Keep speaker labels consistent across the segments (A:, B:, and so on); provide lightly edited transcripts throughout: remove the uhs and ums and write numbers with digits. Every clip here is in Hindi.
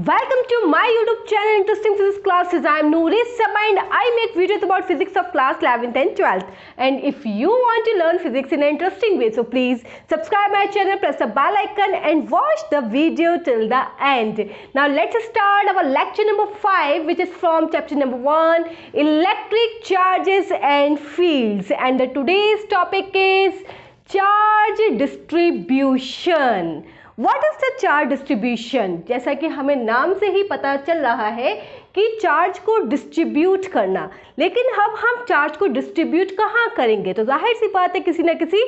A: Welcome to my YouTube channel Interesting Physics Classes. I am Noori Sabha and I make videos about physics of class 11th and 12th. And if you want to learn physics in an interesting way, so please subscribe my channel, press the bell icon and watch the video till the end. Now let's start our lecture number 5, which is from chapter number 1, Electric Charges and Fields. And today's topic is charge distribution. What is the charge distribution? जैसा कि हमें नाम से ही पता चल रहा है कि चार्ज को डिस्ट्रीब्यूट करना, लेकिन अब हम चार्ज को डिस्ट्रीब्यूट कहाँ करेंगे? तो जाहिर सी बात है किसी ना किसी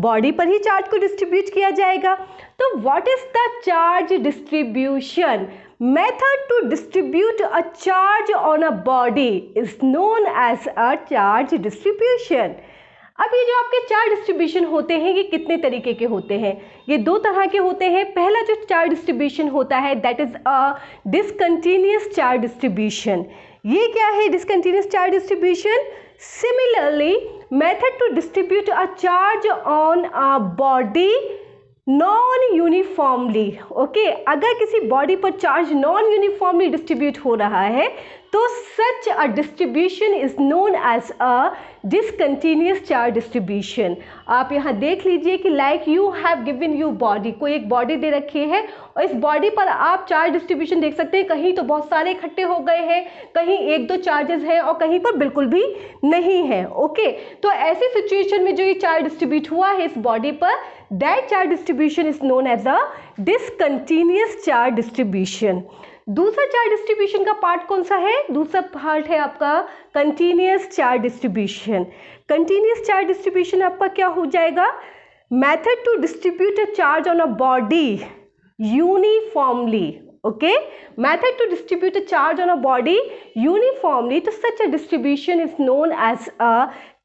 A: बॉडी पर ही चार्ज को डिस्ट्रीब्यूट किया जाएगा. तो what is the charge distribution? Method to distribute a charge on a body is known as a charge distribution. अब ये जो आपके चार्ज डिस्ट्रीब्यूशन होते हैं ये कितने तरीके के होते हैं? ये दो तरह के होते हैं. पहला जो चार्ज डिस्ट्रीब्यूशन होता है that is a discontinuous charge distribution. ये क्या है discontinuous charge distribution? Similarly method to distribute a charge on a body non uniformly. Okay, अगर किसी बॉडी पर चार्ज नॉन यूनिफॉर्मली डिस्ट्रीब्यूट हो रहा है तो such a distribution is known as a discontinuous charge distribution. आप यहाँ देख लीजिए कि like you have given you body, कोई एक बॉडी दे रखी है और इस बॉडी पर आप चार्ज डिस्ट्रीब्यूशन देख सकते हैं. कहीं तो बहुत सारे इकट्ठे हो गए हैं, कहीं एक दो चार्जेस हैं और कहीं पर बिल्कुल भी नहीं है. ओके, तो ऐसी सिचुएशन में जो ये चार्ज डिस्ट्रीब्यूट हुआ है इस बॉडी पर, that charge distribution is known as a discontinuous charge distribution. दूसरा चार्ज डिस्ट्रीब्यूशन का पार्ट कौन सा है? दूसरा पार्ट है आपका continuous charge distribution. Continuous charge distribution आपका क्या हो जाएगा? Method to distribute a charge on a body uniformly. Okay, method to distribute a charge on a body uniformly, to such a distribution is known as a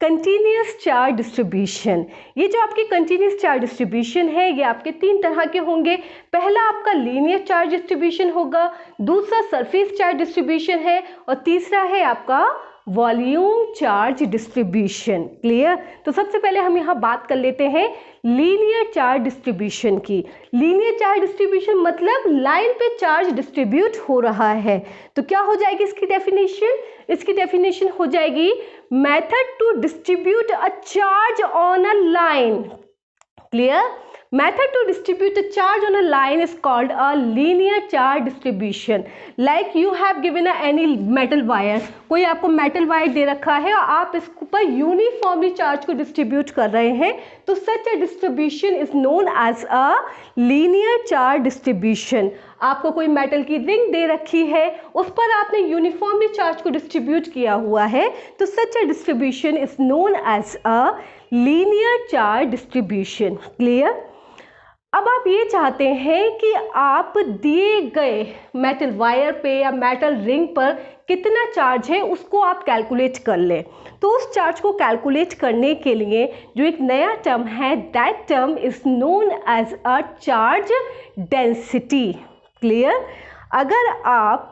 A: continuous charge distribution. ये जो आपकी continuous charge distribution है ये आपके तीन तरह के होंगे. पहला आपका linear charge distribution होगा, दूसरा surface charge distribution है और तीसरा है आपका वॉल्यूम चार्ज डिस्ट्रीब्यूशन. क्लियर? तो सबसे पहले हम यहाँ बात कर लेते हैं लीनियर चार्ज डिस्ट्रीब्यूशन की. लीनियर चार्ज डिस्ट्रीब्यूशन मतलब लाइन पे चार्ज डिस्ट्रीब्यूट हो रहा है. तो क्या हो जाएगी इसकी डेफिनेशन? इसकी डेफिनेशन हो जाएगी method to distribute a charge on a line. Clear? Method to distribute a charge on a line is called a linear charge distribution. Like you have given any metal wire. कोई आपको metal wire दे रखा है और आप इसको पर यूनिफॉर्मली चार्ज को डिस्ट्रीब्यूट कर रहे हैं, तो such a distribution is known as a linear charge distribution. आपको कोई मेटल की रिंग दे रखी है, उस पर आपने यूनिफॉर्मली चार्ज को डिस्ट्रीब्यूट किया हुआ है, तो such a distribution is known as a linear charge distribution. Clear? अब आप ये चाहते हैं कि आप दिए गए मेटल वायर पे या मेटल रिंग पर कितना चार्ज है उसको आप कैलकुलेट कर लें. तो उस चार्ज को कैलकुलेट करने के लिए जो एक नया टर्म है that term is known as a charge density. Clear? अगर आप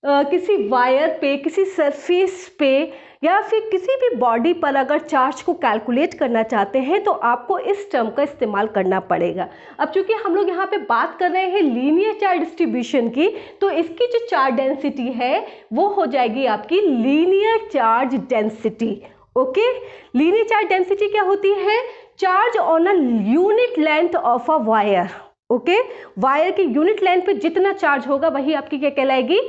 A: किसी वायर पे, किसी सरफेस पे या फिर किसी भी बॉडी पर अगर चार्ज को कैलकुलेट करना चाहते हैं तो आपको इस टर्म का इस्तेमाल करना पड़ेगा. अब चूंकि हम लोग यहाँ पे बात कर रहे हैं लीनियर चार्ज डिस्ट्रीब्यूशन की, तो इसकी जो चार्ज डेंसिटी है वो हो जाएगी आपकी linear charge density. Okay, linear charge density क्या होती है? Charge on a unit length of a wire. Okay, wire की यूनिट लेंथ पे जितना चार्ज होगा वही आपकी क्या कहलाएगी?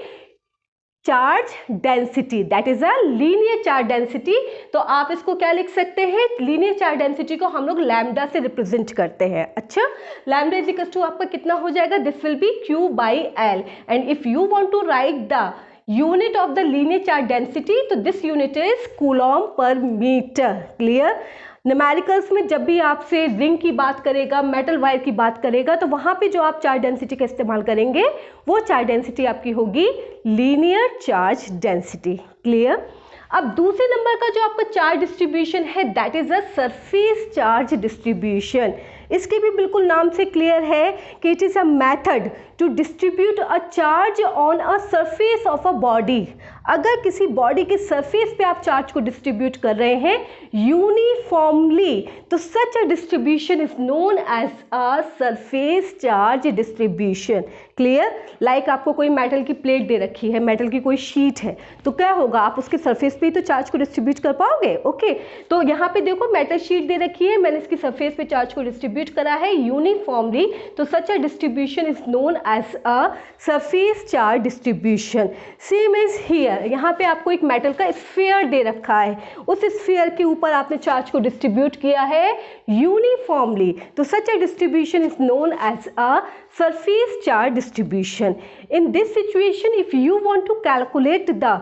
A: Charge density. That is a linear charge density. तो आप इसको क्या लिख सकते हैं? लीनियर चार्ज डेंसिटी को हम लोग लैम्डा से रिप्रेजेंट करते हैं. अच्छा, लैम्डा इज इक्वल टू आपका कितना हो जाएगा? This will be Q by L. And if you want to write the unit of the linear charge density तो this unit is coulomb per metre. Clear? Numericals में जब भी आपसे रिंग की बात करेगा, मेटल वायर की बात करेगा, तो वहाँ पे जो आप चार्ज डेंसिटी का इस्तेमाल करेंगे वो चार्ज डेंसिटी आपकी होगी लीनियर चार्ज डेंसिटी. क्लियर? अब दूसरे नंबर का जो आपका चार्ज डिस्ट्रीब्यूशन है that is a surface charge distribution. इसके भी बिल्कुल नाम से क्लियर है कि it is a method to distribute a charge on a surface of a body. अगर किसी बॉडी के सरफेस पे आप चार्ज को डिस्ट्रीब्यूट कर रहे हैं यूनिफॉर्मली, तो such a distribution is known as a surface charge distribution. Clear? Like आपको कोई मेटल की प्लेट दे रखी है, मेटल की कोई शीट है, तो क्या होगा, आप उसके सरफेस पे ही तो चार्ज को डिस्ट्रीब्यूट कर पाओगे। ओके, तो यहाँ पे देखो मेटल शीट दे रखी है, मैंने इसकी सरफेस पे चार्ज को डिस्ट्रीब्यूट करा है यूनिफॉर्मली, तो such a distribution is known as a surface charge distribution. Same is here, यहाँ पे आपको एक मेटल का स्फीयर दे रखा है, उस स्फीयर के ऊपर आपने चार्ज को डिस्ट्रीब्यूट किया है यूनिफॉर्मली, तो such a distribution is known as a surface charge distribution. In this situation, if you want to calculate the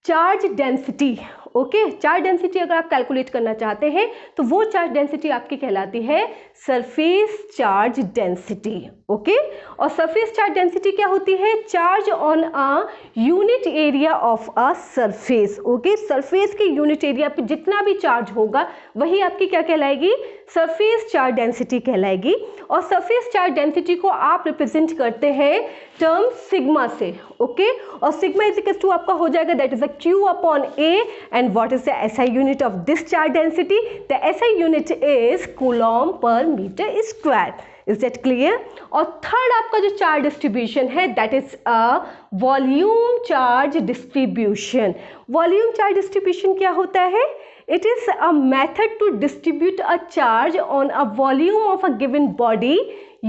A: charge density, okay, charge density अगर आप कैलकुलेट करना चाहते हैं तो वो चार्ज डेंसिटी आपकी कहलाती है सरफेस चार्ज डेंसिटी। ओके, और सरफेस चार्ज डेंसिटी क्या होती है, charge on a unit area of a surface. Okay, surface के यूनिट एरिया पे जितना भी चार्ज होगा वही आपकी क्या कहलाएगी, सरफेस चार्ज डेंसिटी कहलाएगी। और सरफेस चार्ज डेंसिटी को आप रिप्रेजेंट करते हैं टर्म सिग्मा से। ओके, और सिग्मा इज इक्वल टू आपका हो जाएगा that is a Q upon A, and what is the SI unit of this charge density? The SI unit is coulomb per meter square. Is that clear? और थर्ड आपका जो चार्ज डिस्ट्रीब्यूशन है that is a volume charge distribution. Volume charge distribution क्या होता है? It is a method to distribute a charge on a volume of a given body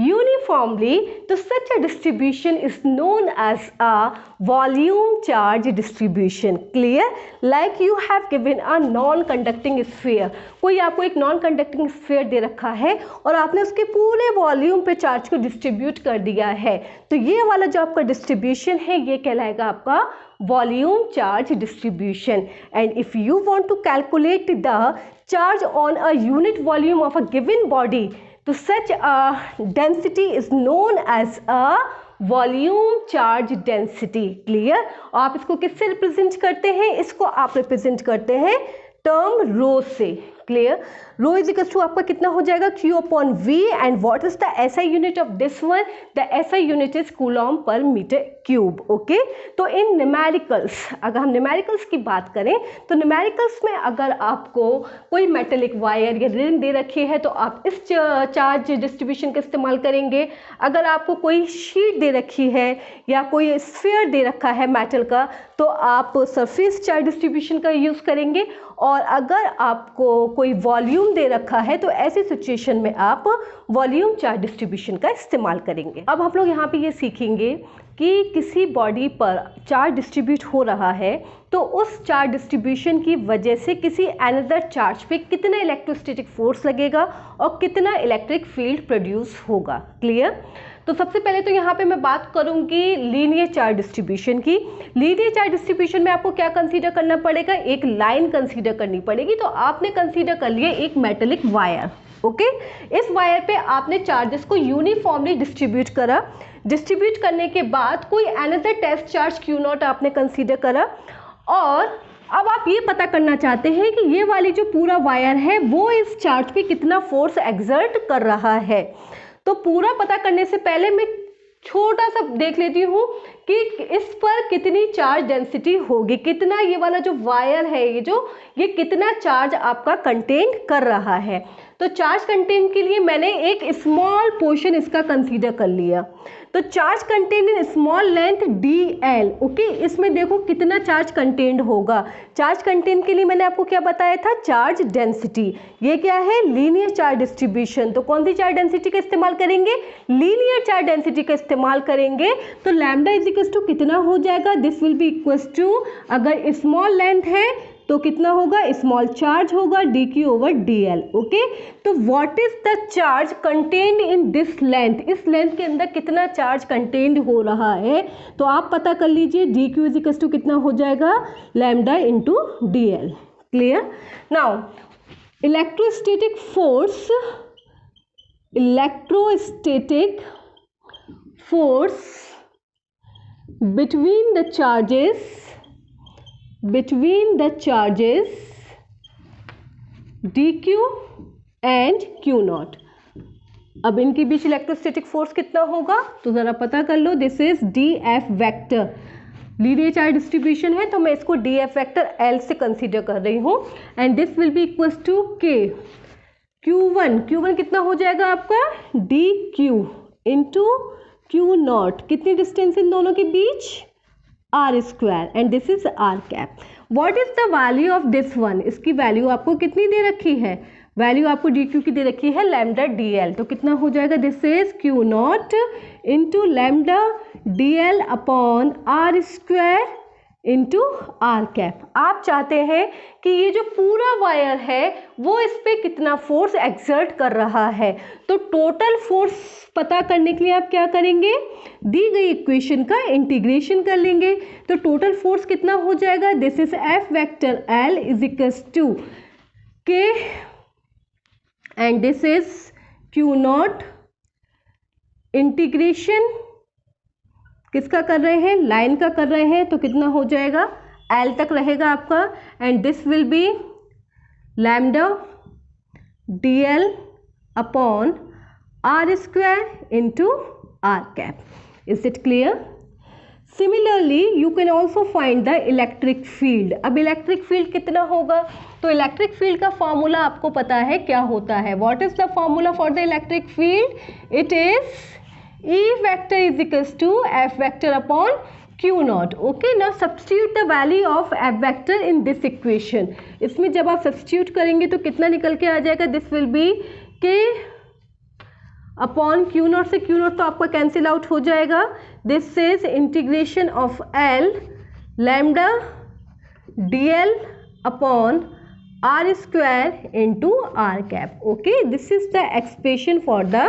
A: uniformly, so such a distribution is known as a volume charge distribution. Clear? Like you have given a non-conducting sphere. कोई आपको एक non-conducting sphere दे रखा है और आपने उसके पूरे वॉल्यूम पे चार्ज को डिस्ट्रीब्यूट कर दिया है, तो ये वाला जो आपका डिस्ट्रीब्यूशन है ये कहलाएगा आपका volume charge distribution. And if you want to calculate the charge on a unit volume of a given body, तो such a density is known as a volume charge density. Clear? आप इसको किससे रिप्रेजेंट करते हैं? इसको आप रिप्रेजेंट करते हैं टर्म रो से। Clear? Rho is equal to आपका कितना हो जाएगा, Q upon V, and what is the SI unit of this one? The SI unit is coulomb per metre cube. Okay, तो इन न्यूमेरिकल्स, अगर हम न्यूमेरिकल्स की बात करें तो न्यूमेरिकल्स में अगर आपको कोई मेटेलिक वायर या रिंग दे रखी है तो आप इस चार्ज डिस्ट्रीब्यूशन का इस्तेमाल करेंगे। अगर आपको कोई शीट दे रखी है या कोई स्फीयर दे रखा है मेटल का तो आप सरफेस चार्ज डिस्ट्रीब्यूशन का यूज़ करेंगे। और अगर आपको कोई वॉल्यूम दे रखा है तो ऐसी सिचुएशन में आप वॉल्यूम चार्ज डिस्ट्रीब्यूशन का इस्तेमाल करेंगे। अब हम लोग यहाँ पे ये सीखेंगे कि किसी बॉडी पर चार्ज डिस्ट्रीब्यूट हो रहा है तो उस चार्ज डिस्ट्रीब्यूशन की वजह से किसी अनदर चार्ज पे कितना इलेक्ट्रोस्टैटिक फोर्स लगेगा और कितना इलेक्ट्रिक फील्ड प्रोड्यूस होगा। क्लियर? तो सबसे पहले तो यहाँ पे मैं बात करूँगी लीनियर चार्ज डिस्ट्रीब्यूशन की। लीनियर चार्ज डिस्ट्रीब्यूशन में आपको क्या कंसीडर करना पड़ेगा, एक लाइन कंसीडर करनी पड़ेगी। तो आपने कंसीडर कर लिया एक मेटेलिक वायर। ओके, इस वायर पे आपने चार्जेस को यूनिफॉर्मली डिस्ट्रीब्यूट करा। डिस्ट्रीब्यूट करने के बाद कोई अनदर टेस्ट चार्ज Q0 आपने कंसीडर करा और अब आप ये पता करना चाहते हैं कि ये वाली जो पूरा वायर है वो इस चार्ज पे कितना फोर्स एक्सर्ट कर रहा है। तो पूरा पता करने से पहले मैं छोटा सा देख लेती हूँ कि इस पर कितनी चार्ज डेंसिटी होगी, कितना ये वाला जो वायर है ये कितना चार्ज आपका कंटेन कर रहा है। तो चार्ज कंटेन के लिए मैंने एक स्मॉल पोर्शन इसका कंसीडर कर लिया। तो charge contain in small length dl। Okay, इसमें देखो कितना चार्ज कंटेन्ड होगा। चार्ज कंटेन के लिए मैंने आपको क्या बताया था, चार्ज डेंसिटी। ये क्या है, लीनियर चार्ज डिस्ट्रीब्यूशन। तो कौन सी चार्ज डेंसिटी का इस्तेमाल करेंगे, लीनियर चार्ज डेंसिटी का इस्तेमाल करेंगे। तो लैम्डा इज इक्वल टू कितना हो जाएगा, this will be equal to, अगर स्मॉल लेंथ है तो कितना होगा, स्मॉल चार्ज होगा dq ओवर dl। ओके, तो what is the charge contained in this length, इस लेंथ के अंदर कितना चार्ज कंटेन्ड हो रहा है। तो आप पता कर लीजिए dq इज इक्वल टू कितना हो जाएगा, lambda into dl। Clear? Now electrostatic force between the charges dq and q0। अब इनके बीच इलेक्ट्रोस्टैटिक फोर्स कितना होगा तो जरा पता कर लो, this is dF vector. Linear charge distribution है तो मैं इसको डी एफ वेक्टर एल से कंसीडर कर रही हूँ and this will be equals to K Q1 कितना हो जाएगा आपका D Q into Q not, कितनी डिस्टेंस इन दोनों के बीच R square and this is R cap. What is the value of this one, इसकी वैल्यू आपको कितनी दे रखी है, वैल्यू आपको डी क्यू की दे रखी है लैम्डा डी एल, तो कितना हो जाएगा this is Q naught into lambda D L upon R square into R cap. आप चाहते हैं कि ये जो पूरा वायर है वो इस पे कितना फोर्स एक्सर्ट कर रहा है, तो टोटल फोर्स पता करने के लिए आप क्या करेंगे, दी गई इक्वेशन का इंटीग्रेशन कर लेंगे। तो टोटल फोर्स कितना हो जाएगा, this is F vector L is equals to K and this is Q not integration किसका कर रहे हैं, लाइन का कर रहे हैं, तो कितना हो जाएगा एल तक रहेगा आपका and this will be lambda D L upon R square into R cap. Is it clear? Similarly you can also find the electric field. अब इलेक्ट्रिक फील्ड कितना होगा, तो इलेक्ट्रिक फील्ड का फॉर्मूला आपको पता है क्या होता है, what is the formula for the electric field, it is E vector is equals to F vector upon Q naught. Okay, now substitute the value of F vector in this equation. इसमें जब आप substitute करेंगे तो कितना निकल के आ जाएगा, this will be K upon Q naught, से Q naught तो आपका cancel out हो जाएगा, this is integration of L lambda dl upon r square into r cap. Okay, this is the expression for the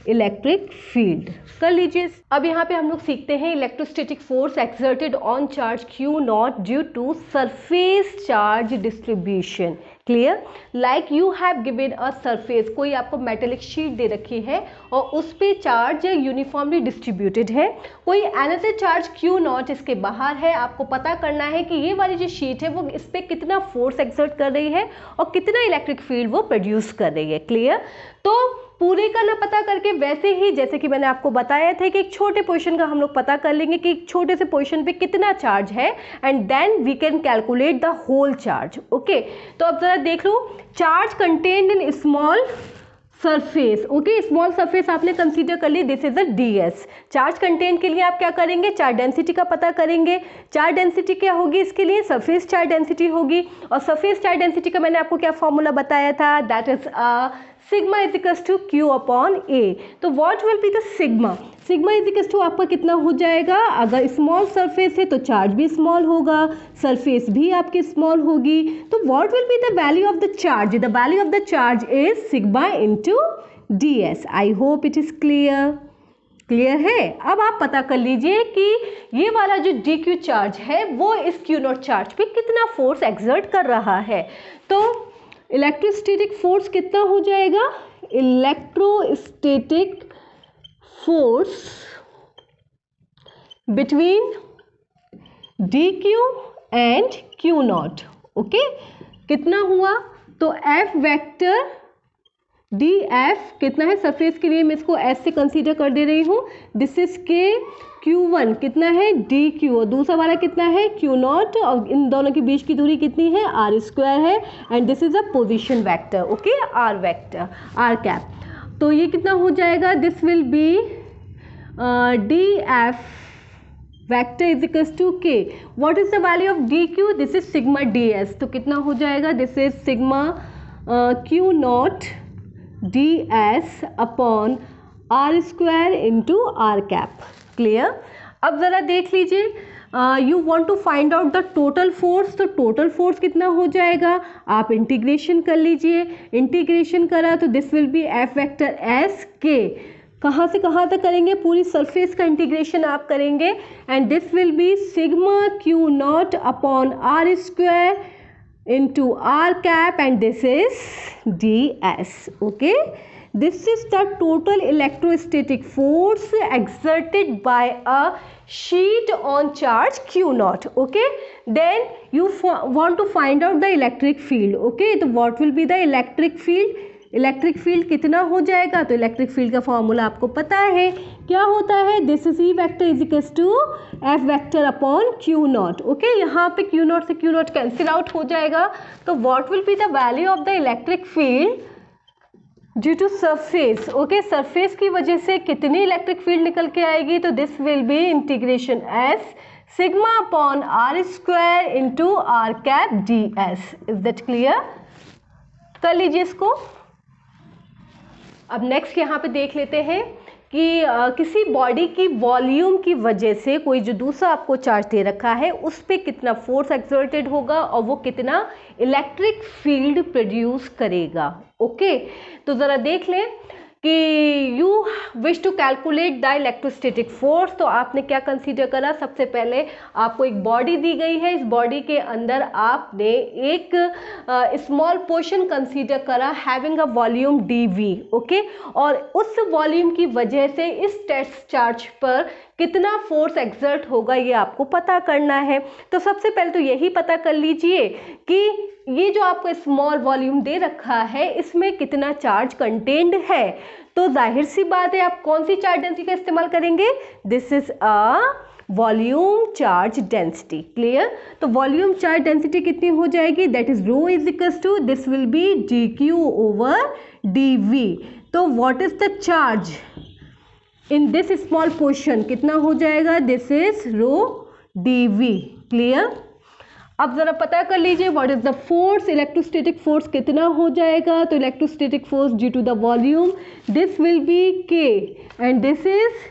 A: electric field. कर लीजिए। अब यहाँ पे हम लोग सीखते हैं electrostatic force exerted on charge Q naught due to surface charge distribution. Clear? Like you have given a surface, कोई आपको मेटेलिक शीट दे रखी है और उस पे चार्ज यूनिफॉर्मली डिस्ट्रीब्यूटेड है, कोई अनदर चार्ज Q नॉट इसके बाहर है, आपको पता करना है कि ये वाली जो शीट है वो इस पे कितना फोर्स एक्सर्ट कर रही है और कितना इलेक्ट्रिक फील्ड वो प्रोड्यूस कर रही है। क्लियर? तो पूरे का ना पता करके वैसे ही जैसे कि मैंने आपको बताया था कि एक छोटे पोर्शन का हम लोग पता कर लेंगे कि एक छोटे से पोर्शन पे कितना चार्ज है and then we can calculate the whole charge. Okay, तो अब जरा देख लो, charge contained in small surface. Okay, small surface आपने कंसीडर कर ली, this is a ds। Charge content के लिए आप क्या करेंगे, चार्ज डेंसिटी का पता करेंगे। चार्ज डेंसिटी क्या होगी इसके लिए, सरफेस चार्ज डेंसिटी होगी, और सरफेस चार्ज डेंसिटी का मैंने आपको क्या फॉर्मूला बताया था, that is sigma is equals to Q upon A. तो what will be the sigma, sigma is equals to आपका कितना हो जाएगा, अगर स्मॉल सरफेस है तो चार्ज भी स्मॉल होगा, सरफेस भी आपकी स्मॉल होगी, तो what will be the value of the charge, the value of the charge is sigma into ds। I hope it is clear. Clear है? अब आप पता कर लीजिए कि ये वाला जो dq चार्ज है वो इस q नॉट चार्ज पे कितना फोर्स एक्सर्ट कर रहा है। तो इलेक्ट्रोस्टैटिक फोर्स कितना हो जाएगा, electrostatic force between dq and q not. Okay, कितना हुआ, तो f वेक्टर df कितना है, सरफेस के लिए मैं इसको s से कंसीडर कर दे रही हूँ, दिस इज के q1 कितना है dq और दूसरा वाला कितना है q नॉट, और इन दोनों के बीच की दूरी कितनी है r स्क्वायर है and this is a position vector. Okay, r vector r cap, तो ये कितना हो जाएगा, this will be df vector is equals to k। What is the value of dq, this is sigma ds, तो कितना हो जाएगा, this is sigma q naught ds upon r square into r cap. Clear? अब ज़रा देख लीजिए, you want to find out the total force, तो टोटल फोर्स कितना हो जाएगा, आप इंटीग्रेशन कर लीजिए, इंटीग्रेशन करा तो this will B f vector s k, कहाँ से कहाँ तक करेंगे, पूरी सरफेस का इंटीग्रेशन आप करेंगे and this will B sigma q not upon r square into r cap and this is ds. Okay, this is the total electrostatic force exerted by a sheet on charge q naught. Okay, then you want to find out the electric field. Okay, so what will be the electric field, electric field कितना हो जाएगा, तो इलेक्ट्रिक फील्ड का फॉर्मूला आपको पता है क्या होता है, this is E vector is equals to F vector upon Q naught. Okay, यहाँ पे क्यू नॉट से क्यू नॉट कैंसिल आउट हो जाएगा, तो what will be the value of the electric field due to surface. Okay, surface की वजह से कितनी इलेक्ट्रिक फील्ड निकल के आएगी, तो this will be integration S sigma upon R square into R cap D S. Is that clear? कर लीजिए इसको। अब नेक्स्ट यहाँ पे देख लेते हैं कि किसी बॉडी की वॉल्यूम की वजह से कोई जो दूसरा आपको चार्ज दे रखा है उस पर कितना फोर्स एक्सर्टेड होगा और वो कितना इलेक्ट्रिक फील्ड प्रोड्यूस करेगा। ओके, तो ज़रा देख लें कि you wish to calculate the electrostatic force. तो आपने क्या कंसीडर करा, सबसे पहले आपको एक बॉडी दी गई है, इस बॉडी के अंदर आपने एक स्मॉल पोर्शन कंसीडर करा having a volume dv। Okay, और उस वॉल्यूम की वजह से इस टेस्ट चार्ज पर कितना फोर्स एक्सर्ट होगा ये आपको पता करना है। तो सबसे पहले तो यही पता कर लीजिए कि ये जो आपको स्मॉल वॉल्यूम दे रखा है इसमें कितना चार्ज कंटेन्ड है। तो जाहिर सी बात है आप कौन सी चार्ज डेंसिटी का इस्तेमाल करेंगे, this is a volume charge density. Clear? तो वॉल्यूम चार्ज डेंसिटी कितनी हो जाएगी, that is rho is equals to, this will be dq over dv। तो what is the charge in this small portion, कितना हो जाएगा, दिस इज रो dv। क्लियर? अब जरा पता कर लीजिए what is the force, electrostatic force कितना हो जाएगा, तो electrostatic force due to the volume this will B k and this is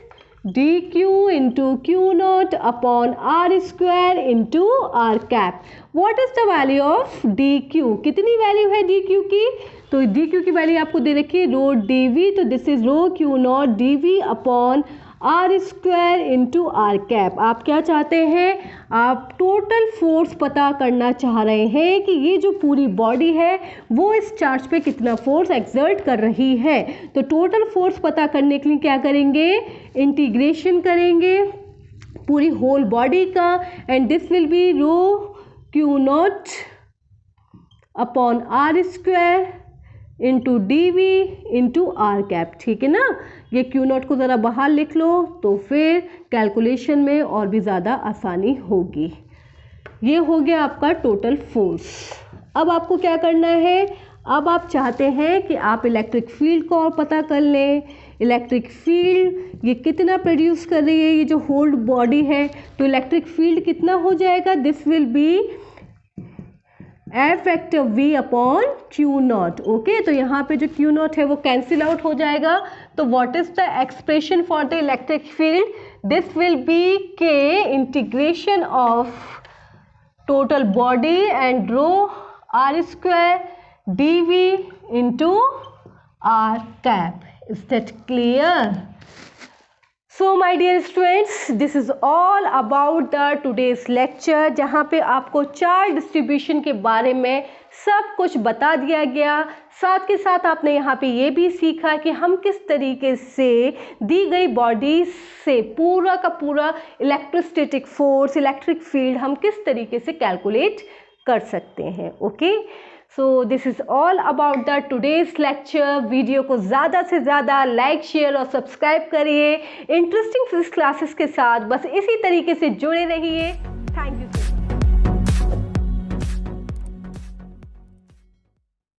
A: dq into Q naught upon R square into R cap. What is the value of dq, कितनी वैल्यू है dq की, तो dq की वैल्यू आपको दे रखी है रो dv, तो this is rho Q naught dv upon R square into R cap. आप क्या चाहते हैं, आप टोटल फोर्स पता करना चाह रहे हैं कि ये जो पूरी बॉडी है वो इस चार्ज पे कितना फोर्स एक्सर्ट कर रही है। तो टोटल फोर्स पता करने के लिए क्या करेंगे, इंटीग्रेशन करेंगे पूरी होल बॉडी का, and this will be rho Q naught upon R square into D V into R cap. ठीक है ना, ये क्यू नॉट को ज़रा बाहर लिख लो तो फिर कैलकुलेशन में और भी ज़्यादा आसानी होगी। ये हो गया आपका टोटल फोर्स। अब आपको क्या करना है, अब आप चाहते हैं कि आप इलेक्ट्रिक फील्ड को और पता कर लें। इलेक्ट्रिक फील्ड ये कितना प्रोड्यूस कर रही है, ये जो होल्ड बॉडी है, तो इलेक्ट्रिक फील्ड कितना हो जाएगा, this will be F vector V upon Q naught. Okay, तो यहाँ पे जो क्यू नॉट है वो कैंसिल आउट हो जाएगा। तो what is the expression for the electric field, this will be K integration of total body and rho R square D V into R cap. Is that clear? So my dear students, this is all about the today's lecture, जहाँ पे आपको चार्ज डिस्ट्रीब्यूशन के बारे में सब कुछ बता दिया गया। साथ के साथ आपने यहाँ पे ये भी सीखा कि हम किस तरीके से दी गई बॉडी से पूरा का पूरा इलेक्ट्रोस्टैटिक फोर्स, इलेक्ट्रिक फील्ड हम किस तरीके से कैलकुलेट कर सकते हैं। Okay, so this is all about the today's lecture. Video को ज़्यादा से ज़्यादा लाइक, शेयर और सब्सक्राइब करिए। इंटरेस्टिंग फिजिक्स क्लासेस के साथ बस इसी तरीके से जुड़े रहिए। Thank you.